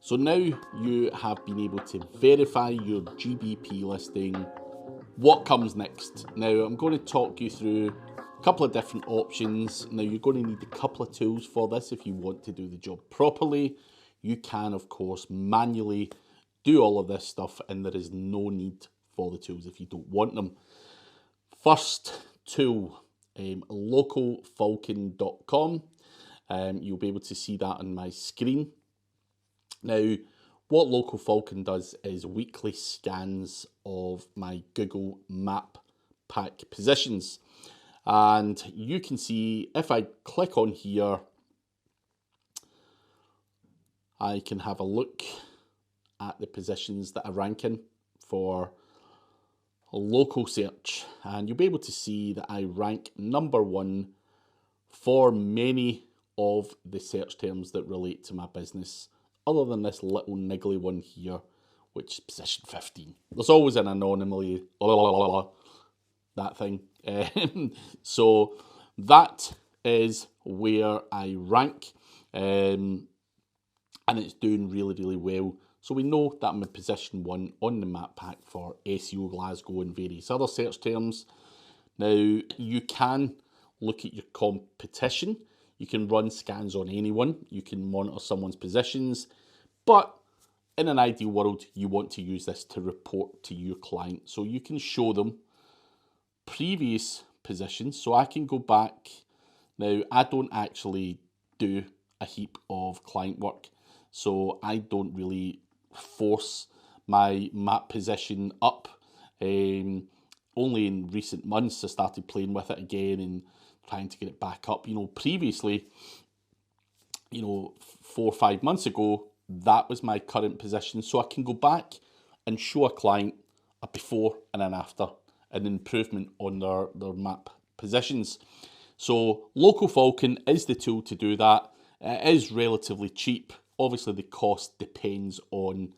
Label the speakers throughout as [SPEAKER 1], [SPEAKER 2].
[SPEAKER 1] So now you have been able to verify your GBP listing. What comes next? Now I'm going to talk you through a couple of different options. Now you're going to need a couple of tools for this if you want to do the job properly. You can, of course, manually do all of this stuff, and there is no need for the tools if you don't want them. First tool, localfalcon.com. You'll be able to see that on my screen. Now, what Local Falcon does is weekly scans of my Google Map Pack positions. And you can see if I click on here, I can have a look at the positions that are ranking for a local search. And you'll be able to see that I rank number 1 for many of the search terms that relate to my business, other than this little niggly one here, which is position 15. There's always an anomaly, that thing. So that is where I rank, and it's doing really, really well. So we know that I'm in position 1 on the map pack for SEO Glasgow and various other search terms. Now, you can look at your competition. You can run scans on anyone. You can monitor someone's positions. But in an ideal world, you want to use this to report to your client. So you can show them previous positions. So I can go back. Now, I don't actually do a heap of client work. So I don't really force my map position up. Only in recent months I started playing with it again and trying to get it back up. Previously, 4 or 5 months ago, that was my current position. So I can go back and show a client a before and an after, an improvement on their map positions. So Local Falcon is the tool to do that. It is relatively cheap. Obviously, the cost depends on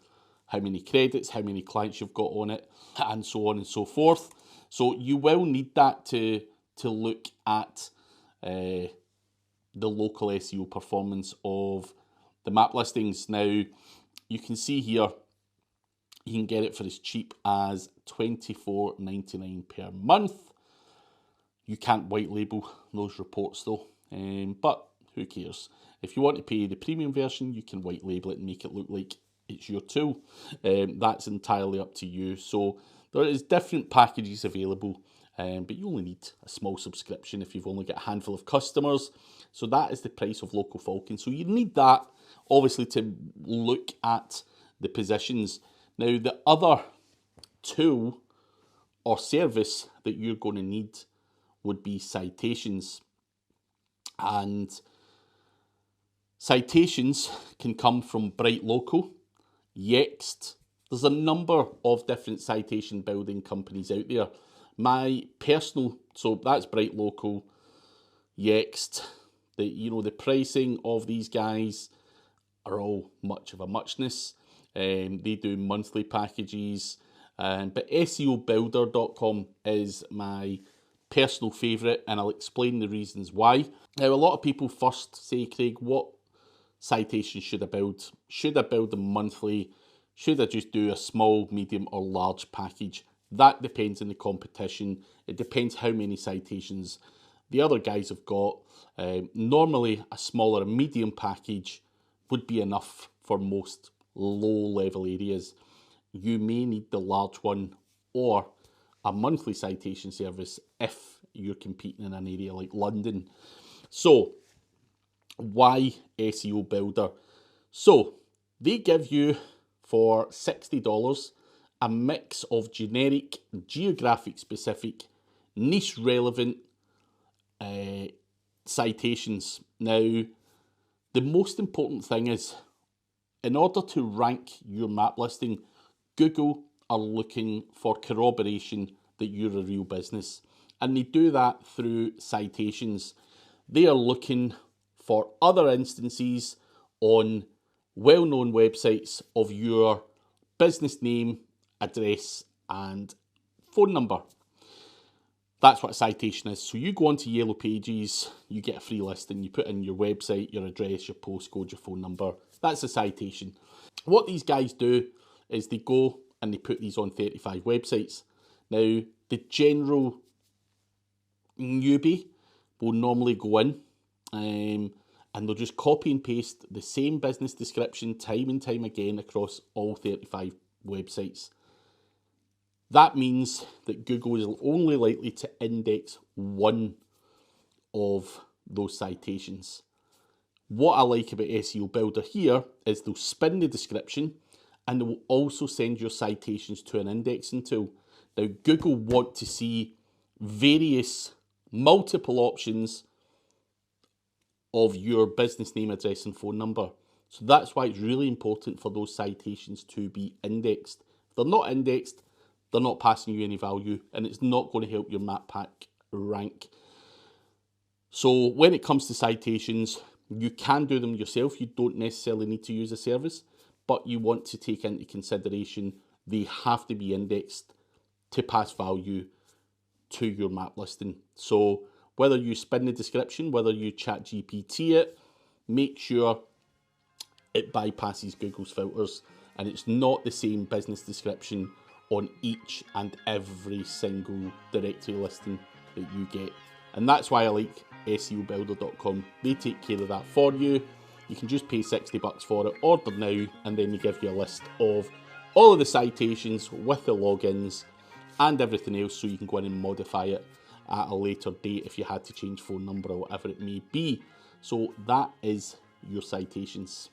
[SPEAKER 1] how many credits, how many clients you've got on it, and so on and so forth. So you will need that to look at the local SEO performance of the map listings. Now, you can see here, you can get it for as cheap as $24.99 per month. You can't white label those reports though, but who cares? If you want to pay the premium version, you can white label it and make it look like it's your tool. That's entirely up to you. So there is different packages available, but you only need a small subscription if you've only got a handful of customers. So that is the price of Local Falcon. So you need that, obviously, to look at the positions. Now, the other tool or service that you're going to need would be Citations. And Citations can come from Bright Local, Yext. There's a number of different citation building companies out there. My personal, so that's Bright Local, Yext. The pricing of these guys are all much of a muchness. They do monthly packages, but SEObuilder.com is my personal favourite, and I'll explain the reasons why. Now, a lot of people first say, Craig, what citations should I build? Should I build them monthly? Should I just do a small, medium or large package? That depends on the competition. It depends how many citations the other guys have got. Normally, a smaller and medium package would be enough for most low-level areas. You may need the large one or a monthly citation service if you're competing in an area like London. So, why SEO Builder? So, they give you for $60 a mix of generic, geographic specific, niche relevant citations. Now, the most important thing is, in order to rank your map listing, Google are looking for corroboration that you're a real business. And they do that through citations. They are looking for other instances on well-known websites of your business name, address, and phone number. That's what a citation is. So you go onto Yellow Pages, you get a free listing, you put in your website, your address, your postcode, your phone number. That's a citation. What these guys do is they go and they put these on 35 websites. Now, the general newbie will normally go in and they'll just copy and paste the same business description time and time again across all 35 websites. That means that Google is only likely to index one of those citations. What I like about SEO Builder here is they'll spin the description and they will also send your citations to an indexing tool. Now, Google want to see various multiple options of your business name, address and phone number. So that's why it's really important for those citations to be indexed. If they're not indexed, they're not passing you any value and it's not going to help your map pack rank. So when it comes to citations, you can do them yourself. You don't necessarily need to use a service, but you want to take into consideration they have to be indexed to pass value to your map listing. So whether you spin the description, whether you chat GPT it, make sure it bypasses Google's filters and it's not the same business description on each and every single directory listing that you get. And that's why I like SEObuilder.com. They take care of that for you. You can just pay $60 for it, order now, and then they give you a list of all of the citations with the logins and everything else so you can go in and modify it at a later date if you had to change phone number or whatever it may be. So that is your citations.